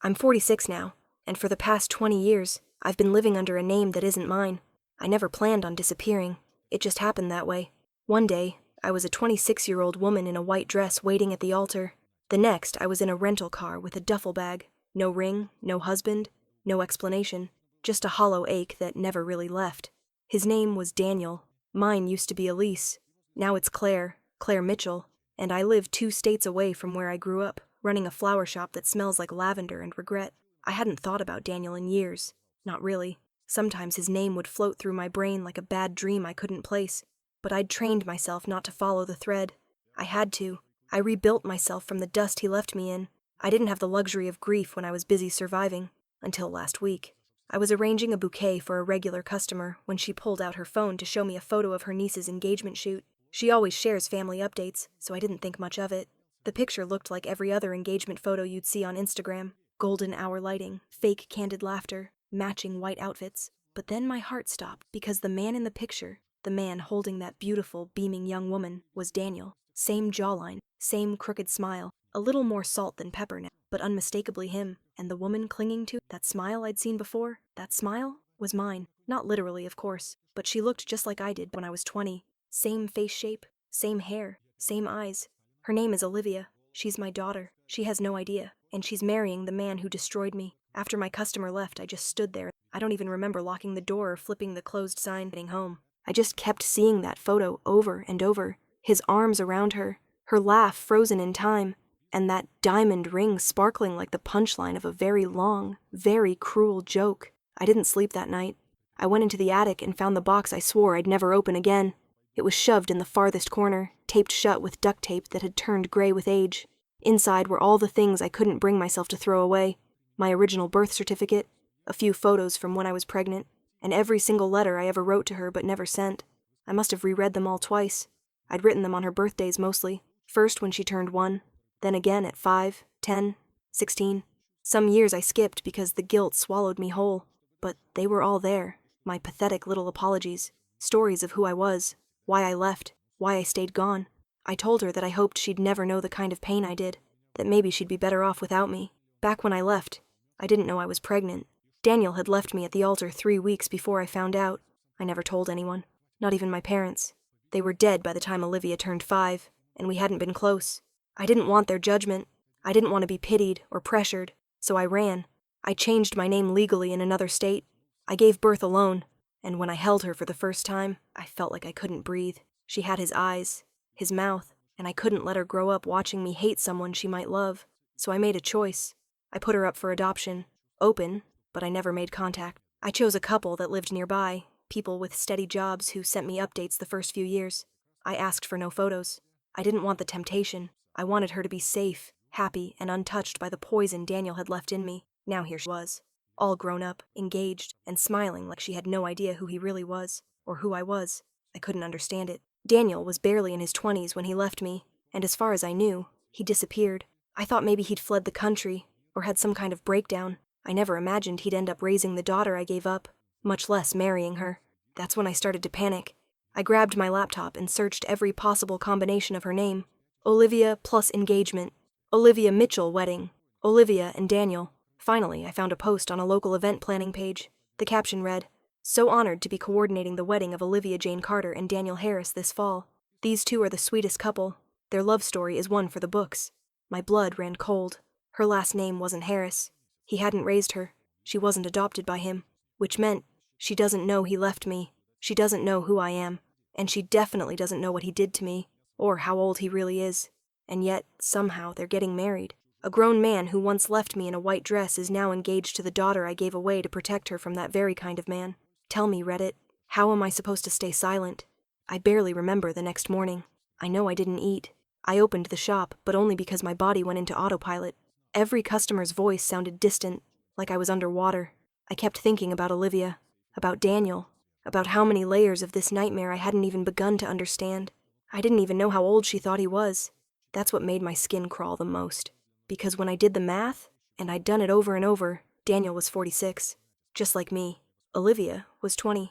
I'm 46 now, and for the past 20 years, I've been living under a name that isn't mine. I never planned on disappearing. It just happened that way. One day, I was a 26-year-old woman in a white dress waiting at the altar. The next, I was in a rental car with a duffel bag. No ring, no husband, no explanation. Just a hollow ache that never really left. His name was Daniel. Mine used to be Elise. Now it's Claire Mitchell, and I live 2 states away from where I grew up, running a flower shop that smells like lavender and regret. I hadn't thought about Daniel in years. Not really. Sometimes his name would float through my brain like a bad dream I couldn't place. But I'd trained myself not to follow the thread. I had to. I rebuilt myself from the dust he left me in. I didn't have the luxury of grief when I was busy surviving. Until last week. I was arranging a bouquet for a regular customer when she pulled out her phone to show me a photo of her niece's engagement shoot. She always shares family updates, so I didn't think much of it. The picture looked like every other engagement photo you'd see on Instagram. Golden hour lighting, fake candid laughter, matching white outfits. But then my heart stopped because the man in the picture, the man holding that beautiful, beaming young woman, was Daniel. Same jawline, same crooked smile, a little more salt than pepper now, but unmistakably him. And the woman clinging to that smile I'd seen before, that smile was mine. Not literally, of course, but she looked just like I did when I was 20. Same face shape, same hair, same eyes. Her name is Olivia. She's my daughter. She has no idea, and she's marrying the man who destroyed me. After my customer left, I just stood there. I don't even remember locking the door or flipping the closed sign getting home. I just kept seeing that photo over and over. His arms around her, her laugh frozen in time, and that diamond ring sparkling like the punchline of a very long, very cruel joke. I didn't sleep that night. I went into the attic and found the box I swore I'd never open again. It was shoved in the farthest corner, taped shut with duct tape that had turned gray with age. Inside were all the things I couldn't bring myself to throw away. My original birth certificate, a few photos from when I was pregnant, and every single letter I ever wrote to her but never sent. I must have reread them all twice. I'd written them on her birthdays mostly. First when she turned 1, then again at 5, 10, 16. Some years I skipped because the guilt swallowed me whole. But they were all there, my pathetic little apologies, stories of who I was, why I left, why I stayed gone. I told her that I hoped she'd never know the kind of pain I did, that maybe she'd be better off without me. Back when I left, I didn't know I was pregnant. Daniel had left me at the altar 3 weeks before I found out. I never told anyone, not even my parents. They were dead by the time Olivia turned 5, and we hadn't been close. I didn't want their judgment. I didn't want to be pitied or pressured, so I ran. I changed my name legally in another state. I gave birth alone, and when I held her for the first time, I felt like I couldn't breathe. She had his eyes, his mouth, and I couldn't let her grow up watching me hate someone she might love. So I made a choice. I put her up for adoption. Open, but I never made contact. I chose a couple that lived nearby, people with steady jobs who sent me updates the first few years. I asked for no photos. I didn't want the temptation. I wanted her to be safe, happy, and untouched by the poison Daniel had left in me. Now here she was, all grown up, engaged, and smiling like she had no idea who he really was, or who I was. I couldn't understand it. Daniel was barely in his 20s when he left me, and as far as I knew, he disappeared. I thought maybe he'd fled the country, or had some kind of breakdown. I never imagined he'd end up raising the daughter I gave up, much less marrying her. That's when I started to panic. I grabbed my laptop and searched every possible combination of her name. Olivia plus engagement. Olivia Mitchell wedding. Olivia and Daniel. Finally, I found a post on a local event planning page. The caption read, "So honored to be coordinating the wedding of Olivia Jane Carter and Daniel Harris this fall. These two are the sweetest couple. Their love story is one for the books." My blood ran cold. Her last name wasn't Harris. He hadn't raised her. She wasn't adopted by him, which meant she doesn't know he left me. She doesn't know who I am, and she definitely doesn't know what he did to me, or how old he really is. And yet, somehow, they're getting married. A grown man who once left me in a white dress is now engaged to the daughter I gave away to protect her from that very kind of man. Tell me, Reddit, how am I supposed to stay silent? I barely remember the next morning. I know I didn't eat. I opened the shop, but only because my body went into autopilot. Every customer's voice sounded distant, like I was underwater. I kept thinking about Olivia, about Daniel, about how many layers of this nightmare I hadn't even begun to understand. I didn't even know how old she thought he was. That's what made my skin crawl the most. Because when I did the math, and I'd done it over and over, Daniel was 46, just like me. Olivia was 20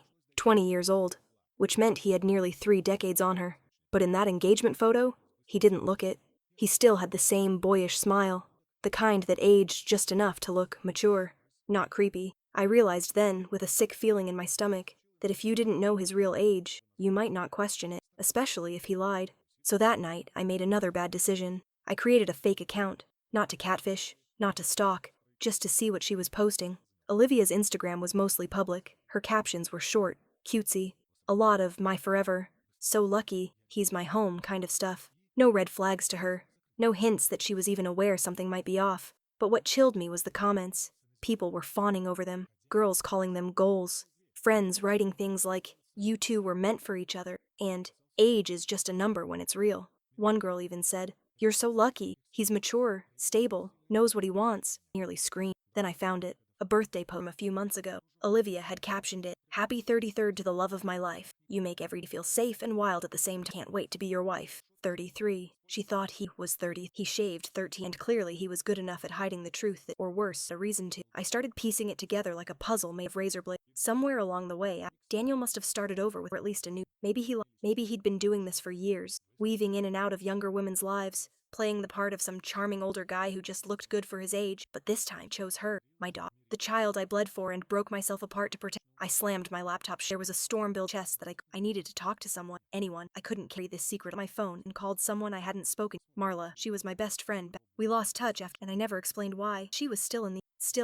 years old, which meant he had nearly 3 decades on her. But in that engagement photo, he didn't look it. He still had the same boyish smile, The kind that aged just enough to look mature, not creepy. I realized then, with a sick feeling in my stomach, that if you didn't know his real age, you might not question it, especially if he lied. So that night, I made another bad decision. I created a fake account, not to catfish, not to stalk, just to see what she was posting. Olivia's Instagram was mostly public. Her captions were short, cutesy, a lot of "my forever," "so lucky," "he's my home" kind of stuff. No red flags to her. No hints that she was even aware something might be off. But what chilled me was the comments. People were fawning over them, girls calling them goals, friends writing things like, "You two were meant for each other," and "age is just a number when it's real." One girl even said, "You're so lucky. He's mature, stable, knows what he wants." Nearly screamed. Then I found it. A birthday poem a few months ago. Olivia had captioned it, "Happy 33rd to the love of my life. You make every day feel safe and wild at the same time. Can't wait to be your wife." 33. She thought he was 30. He shaved 13, and clearly he was good enough at hiding the truth, or worse, a reason to. I started piecing it together like a puzzle made of razor blades. Somewhere along the way, Daniel must have started over with at least a new. Maybe he'd been doing this for years, weaving in and out of younger women's lives, playing the part of some charming older guy who just looked good for his age, but this time chose her, my daughter, the child I bled for and broke myself apart to protect. I slammed my laptop. There was a storm-built chest that I needed to talk to someone, anyone. I couldn't carry this secret on my phone and called someone I hadn't spoken. Marla, she was my best friend. We lost touch after, and I never explained why. She was still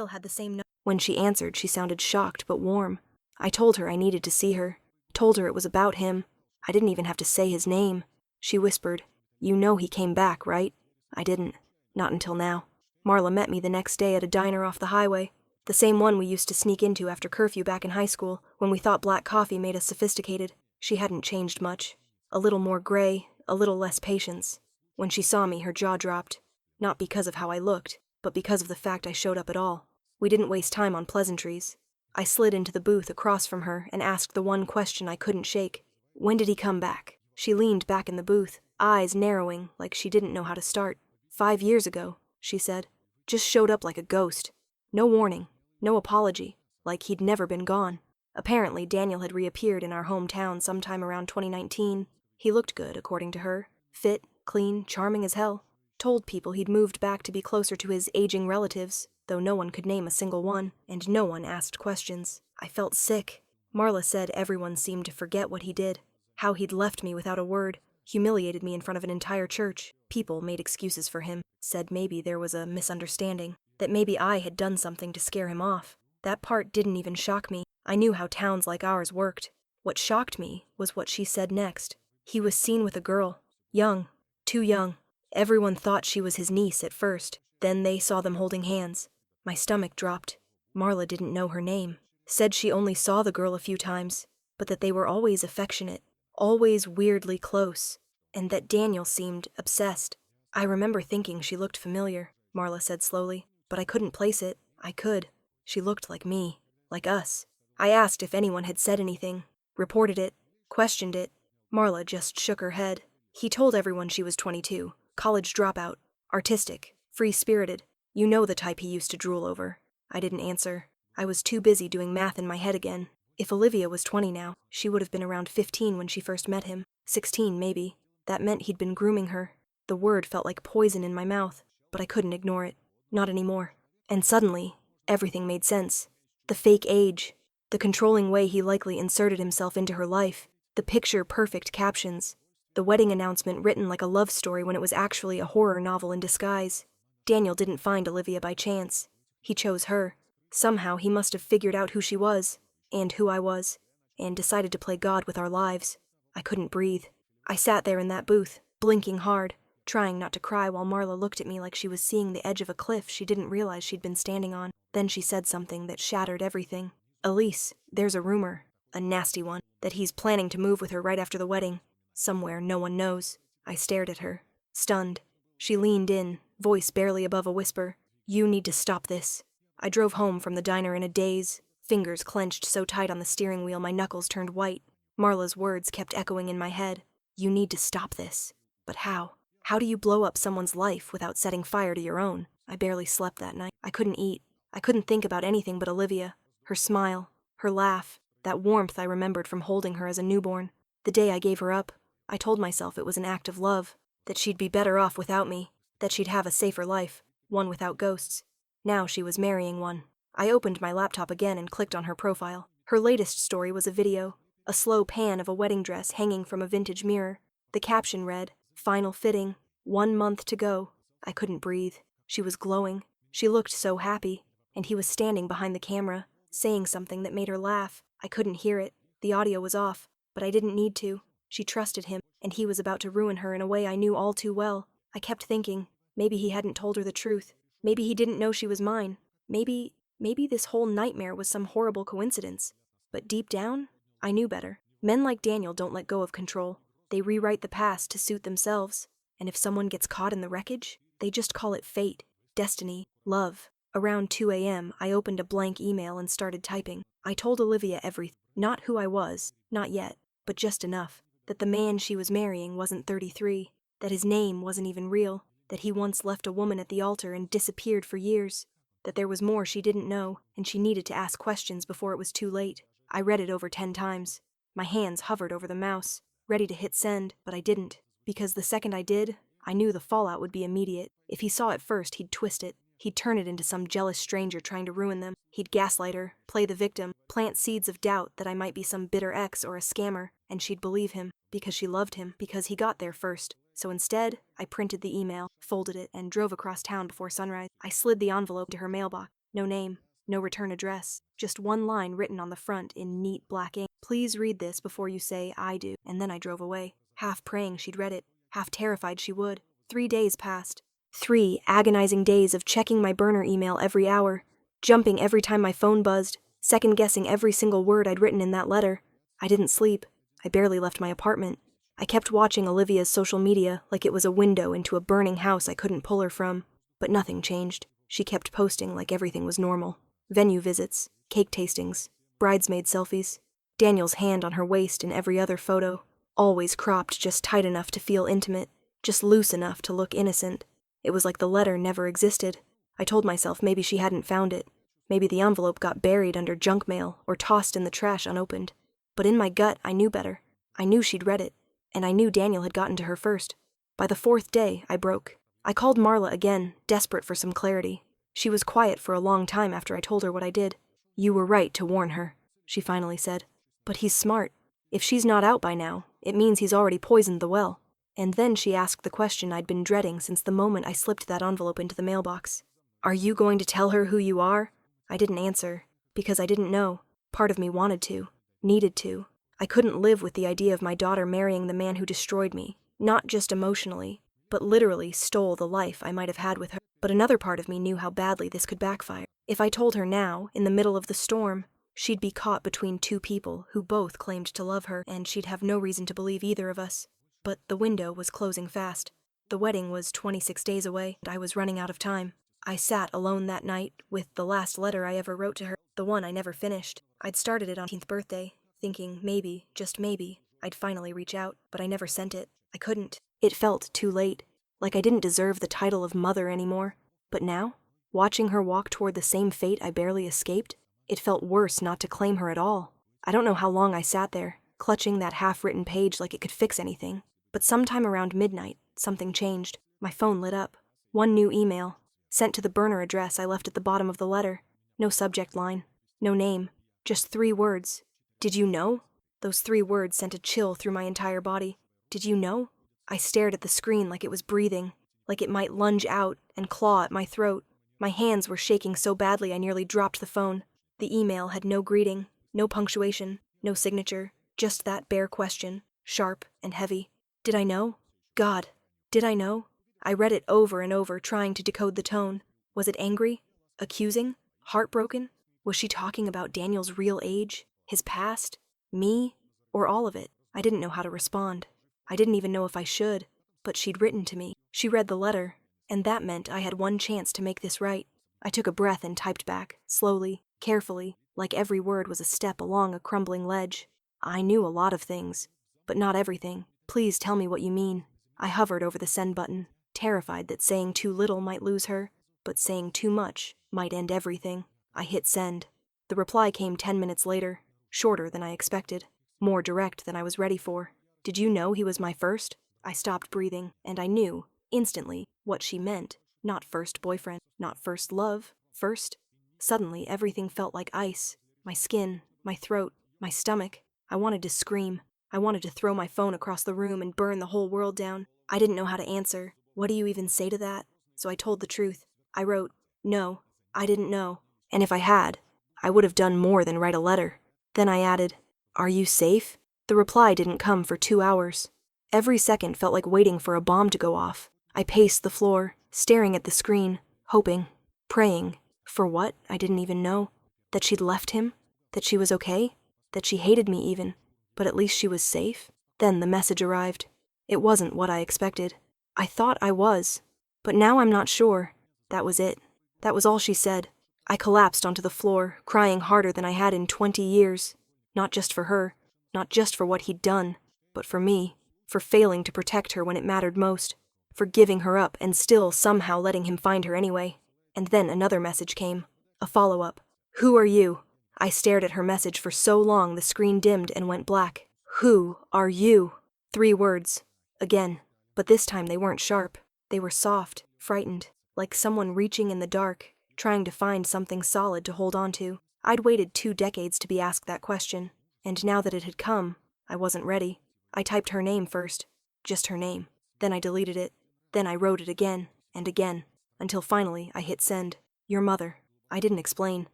had the same When she answered, she sounded shocked but warm. I told her I needed to see her. Told her it was about him. I didn't even have to say his name. She whispered, "You know he came back, right?" I didn't. Not until now. Marla met me the next day at a diner off the highway. The same one we used to sneak into after curfew back in high school, when we thought black coffee made us sophisticated. She hadn't changed much. A little more gray, a little less patience. When she saw me, her jaw dropped. Not because of how I looked, but because of the fact I showed up at all. We didn't waste time on pleasantries. I slid into the booth across from her and asked the one question I couldn't shake. "When did he come back?" She leaned back in the booth, eyes narrowing like she didn't know how to start. 5 years ago, she said. Just showed up like a ghost. No warning. No apology, like he'd never been gone. Apparently, Daniel had reappeared in our hometown sometime around 2019. He looked good, according to her. Fit, clean, charming as hell. Told people he'd moved back to be closer to his aging relatives, though no one could name a single one, and no one asked questions. I felt sick. Marla said everyone seemed to forget what he did, how he'd left me without a word, humiliated me in front of an entire church. People made excuses for him, said maybe there was a misunderstanding, that maybe I had done something to scare him off. That part didn't even shock me. I knew how towns like ours worked. What shocked me was what she said next. He was seen with a girl. Young. Too young. Everyone thought she was his niece at first. Then they saw them holding hands. My stomach dropped. Marla didn't know her name. Said she only saw the girl a few times, but that they were always affectionate, always weirdly close, and that Daniel seemed obsessed. "I remember thinking she looked familiar," Marla said slowly, "but I couldn't place it. I could. She looked like me, like us." I asked if anyone had said anything, reported it, questioned it. Marla just shook her head. "He told everyone she was 22, college dropout, artistic, free-spirited. You know the type he used to drool over." I didn't answer. I was too busy doing math in my head again. If Olivia was 20 now, she would have been around 15 when she first met him. 16, maybe. That meant he'd been grooming her. The word felt like poison in my mouth, but I couldn't ignore it. Not anymore. And suddenly, everything made sense. The fake age. The controlling way he likely inserted himself into her life. The picture-perfect captions. The wedding announcement written like a love story when it was actually a horror novel in disguise. Daniel didn't find Olivia by chance. He chose her. Somehow he must have figured out who she was, and who I was, and decided to play God with our lives. I couldn't breathe. I sat there in that booth, blinking hard, trying not to cry while Marla looked at me like she was seeing the edge of a cliff she didn't realize she'd been standing on. Then she said something that shattered everything. "Elise, there's a rumor, a nasty one, that he's planning to move with her right after the wedding. Somewhere no one knows." I stared at her, stunned. She leaned in, voice barely above a whisper. "You need to stop this." I drove home from the diner in a daze, fingers clenched so tight on the steering wheel my knuckles turned white. Marla's words kept echoing in my head. "You need to stop this." But how? How do you blow up someone's life without setting fire to your own? I barely slept that night. I couldn't eat. I couldn't think about anything but Olivia. Her smile, her laugh, that warmth I remembered from holding her as a newborn. The day I gave her up, I told myself it was an act of love, that she'd be better off without me, that she'd have a safer life. one without ghosts. Now she was marrying one. I opened my laptop again and clicked on her profile. Her latest story was a video, a slow pan of a wedding dress hanging from a vintage mirror. The caption read, "Final fitting, 1 month to go." I couldn't breathe. She was glowing. She looked so happy. And he was standing behind the camera, saying something that made her laugh. I couldn't hear it. The audio was off, but I didn't need to. She trusted him, and he was about to ruin her in a way I knew all too well. I kept thinking, maybe he hadn't told her the truth. Maybe he didn't know she was mine. Maybe this whole nightmare was some horrible coincidence. But deep down, I knew better. Men like Daniel don't let go of control. They rewrite the past to suit themselves. And if someone gets caught in the wreckage, they just call it fate, destiny, love. Around 2 a.m., I opened a blank email and started typing. I told Olivia everything. Not who I was, not yet, but just enough. That the man she was marrying wasn't 33. That his name wasn't even real. That he once left a woman at the altar and disappeared for years. That there was more she didn't know, and she needed to ask questions before it was too late. I read it over 10 times. My hands hovered over the mouse, ready to hit send, but I didn't. Because the second I did, I knew the fallout would be immediate. If he saw it first, he'd twist it. He'd turn it into some jealous stranger trying to ruin them. He'd gaslight her, play the victim, plant seeds of doubt that I might be some bitter ex or a scammer, and she'd believe him, because she loved him, because he got there first. So instead, I printed the email, folded it, and drove across town before sunrise. I slid the envelope to her mailbox. No name, no return address, just one line written on the front in neat black ink. "Please read this before you say I do." And then I drove away, half praying she'd read it, half terrified she would. 3 days passed. 3 agonizing days of checking my burner email every hour, jumping every time my phone buzzed, second-guessing every single word I'd written in that letter. I didn't sleep. I barely left my apartment. I kept watching Olivia's social media like it was a window into a burning house I couldn't pull her from. But nothing changed. She kept posting like everything was normal. Venue visits, cake tastings, bridesmaid selfies, Daniel's hand on her waist in every other photo, always cropped just tight enough to feel intimate, just loose enough to look innocent. It was like the letter never existed. I told myself maybe she hadn't found it. Maybe the envelope got buried under junk mail or tossed in the trash unopened. But in my gut, I knew better. I knew she'd read it, and I knew Daniel had gotten to her first. By the 4th day, I broke. I called Marla again, desperate for some clarity. She was quiet for a long time after I told her what I did. "You were right to warn her," she finally said. "But he's smart. If she's not out by now, it means he's already poisoned the well." And then she asked the question I'd been dreading since the moment I slipped that envelope into the mailbox. "Are you going to tell her who you are?" I didn't answer, because I didn't know. Part of me wanted to, needed to. I couldn't live with the idea of my daughter marrying the man who destroyed me, not just emotionally, but literally stole the life I might have had with her. But another part of me knew how badly this could backfire. If I told her now, in the middle of the storm, she'd be caught between 2 people who both claimed to love her, and she'd have no reason to believe either of us. But the window was closing fast. The wedding was 26 days away, and I was running out of time. I sat alone that night with the last letter I ever wrote to her, the one I never finished. I'd started it on 18th birthday, thinking maybe, just maybe, I'd finally reach out, but I never sent it. I couldn't. It felt too late, like I didn't deserve the title of mother anymore. But now, watching her walk toward the same fate I barely escaped, it felt worse not to claim her at all. I don't know how long I sat there, clutching that half-written page like it could fix anything. But sometime around midnight, something changed. My phone lit up. One new email, sent to the burner address I left at the bottom of the letter. No subject line, no name, just 3 words. "Did you know?" Those 3 words sent a chill through my entire body. Did you know? I stared at the screen like it was breathing, like it might lunge out and claw at my throat. My hands were shaking so badly I nearly dropped the phone. The email had no greeting, no punctuation, no signature, just that bare question, sharp and heavy. Did I know? God, did I know? I read it over and over, trying to decode the tone. Was it angry? Accusing? Heartbroken? Was she talking about Daniel's real age? His past? Me? Or all of it? I didn't know how to respond. I didn't even know if I should. But she'd written to me. She read the letter, and that meant I had one chance to make this right. I took a breath and typed back, slowly, carefully, like every word was a step along a crumbling ledge. I knew a lot of things, but not everything. Please tell me what you mean. I hovered over the send button, terrified that saying too little might lose her, but saying too much might end everything. I hit send. The reply came 10 minutes later, shorter than I expected, more direct than I was ready for. "Did you know he was my first?" I stopped breathing, and I knew, instantly, what she meant. Not first boyfriend, not first love, first. Suddenly, everything felt like ice. My skin, my throat, my stomach. I wanted to scream. I wanted to throw my phone across the room and burn the whole world down. I didn't know how to answer. What do you even say to that? So I told the truth. I wrote, "No, I didn't know." And if I had, I would have done more than write a letter. Then I added, "Are you safe?" The reply didn't come for 2 hours. Every second felt like waiting for a bomb to go off. I paced the floor, staring at the screen, hoping, praying. For what? I didn't even know. That she'd left him? That she was okay? That she hated me even? But at least she was safe? Then the message arrived. It wasn't what I expected. I thought I was, but now I'm not sure. That was it. That was all she said. I collapsed onto the floor, crying harder than I had in 20 years. Not just for her, not just for what he'd done, but for me, for failing to protect her when it mattered most, for giving her up and still somehow letting him find her anyway. And then another message came, a follow-up. "Who are you?" I stared at her message for so long the screen dimmed and went black. "Who are you?" 3 words. Again. But this time they weren't sharp. They were soft, frightened, like someone reaching in the dark, trying to find something solid to hold on to. I'd waited 2 decades to be asked that question, and now that it had come, I wasn't ready. I typed her name first, just her name. Then I deleted it. Then I wrote it again, and again, until finally I hit send. "Your mother." I didn't explain.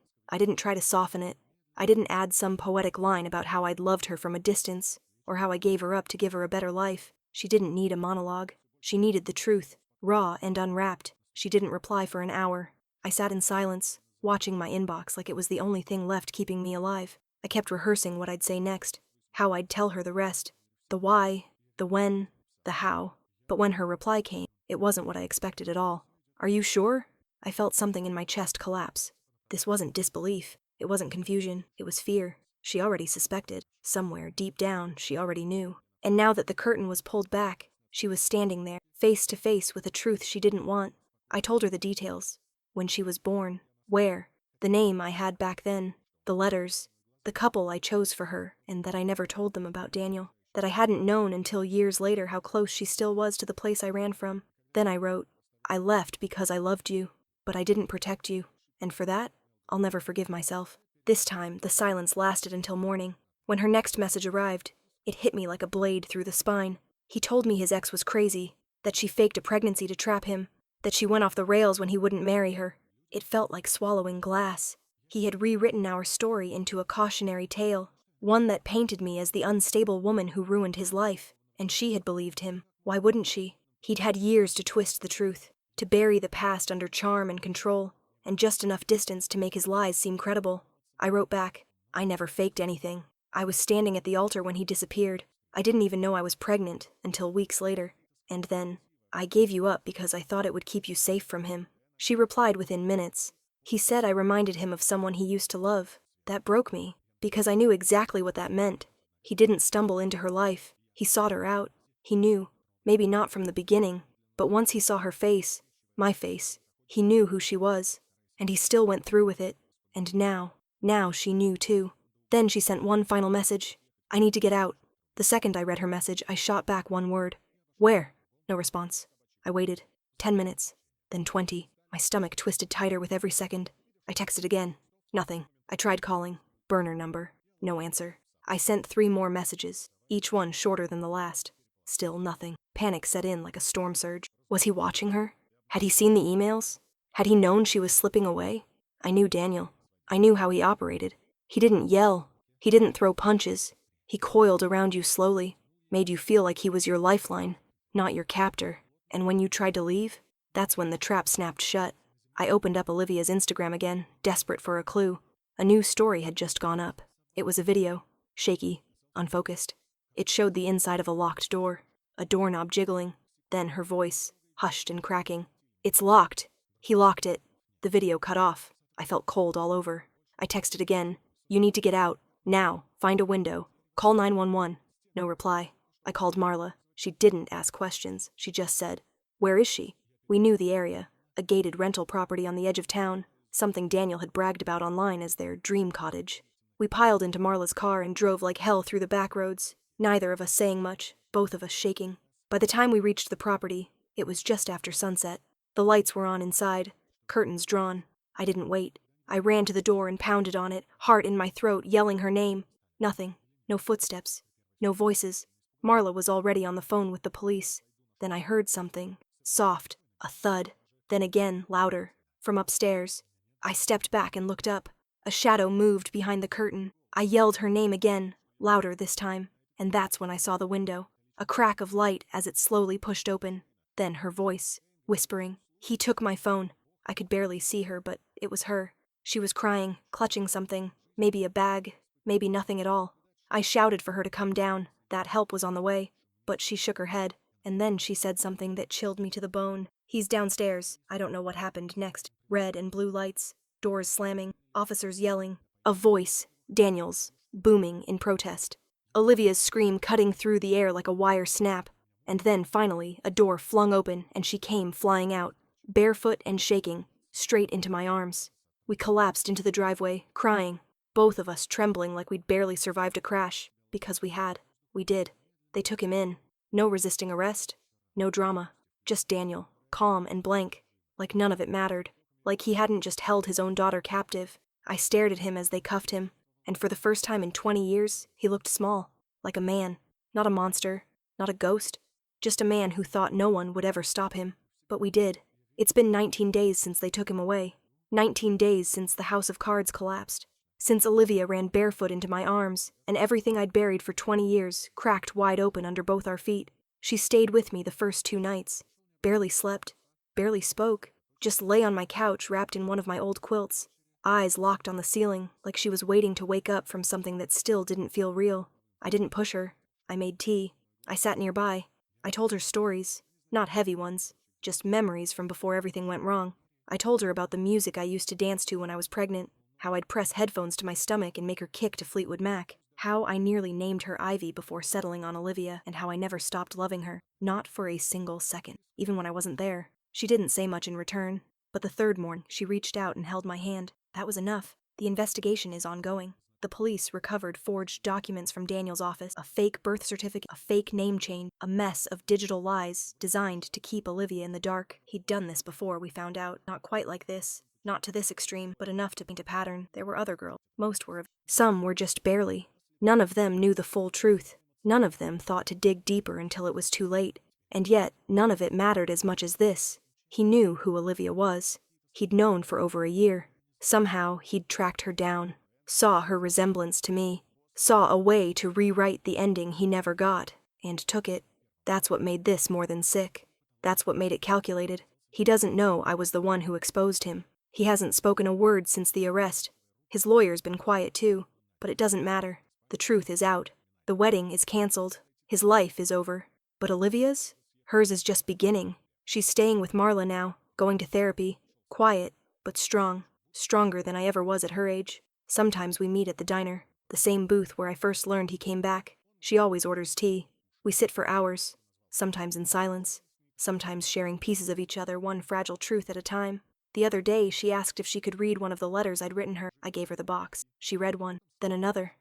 I didn't try to soften it. I didn't add some poetic line about how I'd loved her from a distance, or how I gave her up to give her a better life. She didn't need a monologue. She needed the truth, raw and unwrapped. She didn't reply for an hour. I sat in silence, watching my inbox like it was the only thing left keeping me alive. I kept rehearsing what I'd say next, how I'd tell her the rest. The why, the when, the how. But when her reply came, it wasn't what I expected at all. "Are you sure?" I felt something in my chest collapse. This wasn't disbelief. It wasn't confusion. It was fear. She already suspected. Somewhere, deep down, she already knew. And now that the curtain was pulled back, she was standing there, face to face with a truth she didn't want. I told her the details. When she was born. Where. The name I had back then. The letters. The couple I chose for her, and that I never told them about Daniel. That I hadn't known until years later how close she still was to the place I ran from. Then I wrote, "I left because I loved you, but I didn't protect you. And for that, I'll never forgive myself." This time, the silence lasted until morning. When her next message arrived, it hit me like a blade through the spine. He told me his ex was crazy, that she faked a pregnancy to trap him, that she went off the rails when he wouldn't marry her. It felt like swallowing glass. He had rewritten our story into a cautionary tale, one that painted me as the unstable woman who ruined his life, and she had believed him. Why wouldn't she? He'd had years to twist the truth, to bury the past under charm and control, and just enough distance to make his lies seem credible. I wrote back, "I never faked anything. I was standing at the altar when he disappeared. I didn't even know I was pregnant until weeks later. And then, I gave you up because I thought it would keep you safe from him." She replied within minutes. He said I reminded him of someone he used to love. That broke me, because I knew exactly what that meant. He didn't stumble into her life. He sought her out. He knew, maybe not from the beginning, but once he saw her face, my face, he knew who she was. And he still went through with it. And now she knew too. Then she sent one final message. "I need to get out." The second I read her message, I shot back one word. "Where?" No response. I waited. 10 minutes. Then 20. My stomach twisted tighter with every second. I texted again. Nothing. I tried calling. Burner number. No answer. I sent 3 more messages, each one shorter than the last. Still nothing. Panic set in like a storm surge. Was he watching her? Had he seen the emails? Had he known she was slipping away? I knew Daniel. I knew how he operated. He didn't yell. He didn't throw punches. He coiled around you slowly, made you feel like he was your lifeline, not your captor. And when you tried to leave, that's when the trap snapped shut. I opened up Olivia's Instagram again, desperate for a clue. A new story had just gone up. It was a video, shaky, unfocused. It showed the inside of a locked door, a doorknob jiggling, then her voice, hushed and cracking. "It's locked. He locked it." The video cut off. I felt cold all over. I texted again. "You need to get out. Now. Find a window. Call 911. No reply. I called Marla. She didn't ask questions. She just said, "Where is she?" We knew the area. A gated rental property on the edge of town. Something Daniel had bragged about online as their dream cottage. We piled into Marla's car and drove like hell through the back roads. Neither of us saying much, both of us shaking. By the time we reached the property, it was just after sunset. The lights were on inside, curtains drawn. I didn't wait. I ran to the door and pounded on it, heart in my throat, yelling her name. Nothing. No footsteps. No voices. Marla was already on the phone with the police. Then I heard something. Soft. A thud. Then again, louder. From upstairs. I stepped back and looked up. A shadow moved behind the curtain. I yelled her name again, louder this time, and that's when I saw the window. A crack of light as it slowly pushed open. Then her voice, whispering. He took my phone. I could barely see her, but it was her. She was crying, clutching something. Maybe a bag, maybe nothing at all. I shouted for her to come down. That help was on the way. But she shook her head, and then she said something that chilled me to the bone. He's downstairs. I don't know what happened next. Red and blue lights, doors slamming, officers yelling. A voice, Daniel's, booming in protest. Olivia's scream cutting through the air like a wire snap. And then, finally, a door flung open and she came flying out, barefoot and shaking, straight into my arms. We collapsed into the driveway, crying, both of us trembling like we'd barely survived a crash, because we had. We did. They took him in. No resisting arrest. No drama. Just Daniel, calm and blank, like none of it mattered, like he hadn't just held his own daughter captive. I stared at him as they cuffed him, and for the first time in 20 years, he looked small, like a man, not a monster, not a ghost, just a man who thought no one would ever stop him. But we did. It's been 19 days since they took him away. 19 days since the house of cards collapsed. Since Olivia ran barefoot into my arms, and everything I'd buried for 20 years cracked wide open under both our feet. She stayed with me the first 2 nights. Barely slept, barely spoke, just lay on my couch wrapped in one of my old quilts, eyes locked on the ceiling like she was waiting to wake up from something that still didn't feel real. I didn't push her. I made tea. I sat nearby. I told her stories, not heavy ones, just memories from before everything went wrong. I told her about the music I used to dance to when I was pregnant, how I'd press headphones to my stomach and make her kick to Fleetwood Mac, how I nearly named her Ivy before settling on Olivia, and how I never stopped loving her, not for a single second, even when I wasn't there. She didn't say much in return, but the third morning she reached out and held my hand. That was enough. The investigation is ongoing. The police recovered forged documents from Daniel's office, a fake birth certificate, a fake name change, a mess of digital lies designed to keep Olivia in the dark. He'd done this before, we found out. Not quite like this. Not to this extreme, but enough to paint a pattern. There were other girls. Most were. Some were just barely. None of them knew the full truth. None of them thought to dig deeper until it was too late. And yet, none of it mattered as much as this. He knew who Olivia was. He'd known for over a year. Somehow, he'd tracked her down. Saw her resemblance to me. Saw a way to rewrite the ending he never got. And took it. That's what made this more than sick. That's what made it calculated. He doesn't know I was the one who exposed him. He hasn't spoken a word since the arrest. His lawyer's been quiet too, but it doesn't matter. The truth is out. The wedding is canceled. His life is over. But Olivia's? Hers is just beginning. She's staying with Marla now, going to therapy. Quiet, but strong. Stronger than I ever was at her age. Sometimes we meet at the diner, the same booth where I first learned he came back. She always orders tea. We sit for hours, sometimes in silence, sometimes sharing pieces of each other, one fragile truth at a time. The other day, she asked if she could read one of the letters I'd written her. I gave her the box. She read one, then another,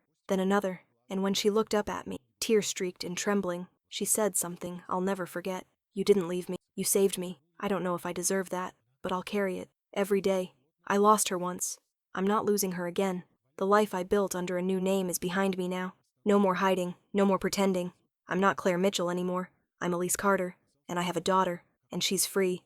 and when she looked up at me, tear-streaked and trembling, she said something I'll never forget. You didn't leave me. You saved me. I don't know if I deserve that, but I'll carry it, every day. I lost her once. I'm not losing her again. The life I built under a new name is behind me now. No more hiding, no more pretending. I'm not Claire Mitchell anymore. I'm Elise Carter, and I have a daughter, and she's free.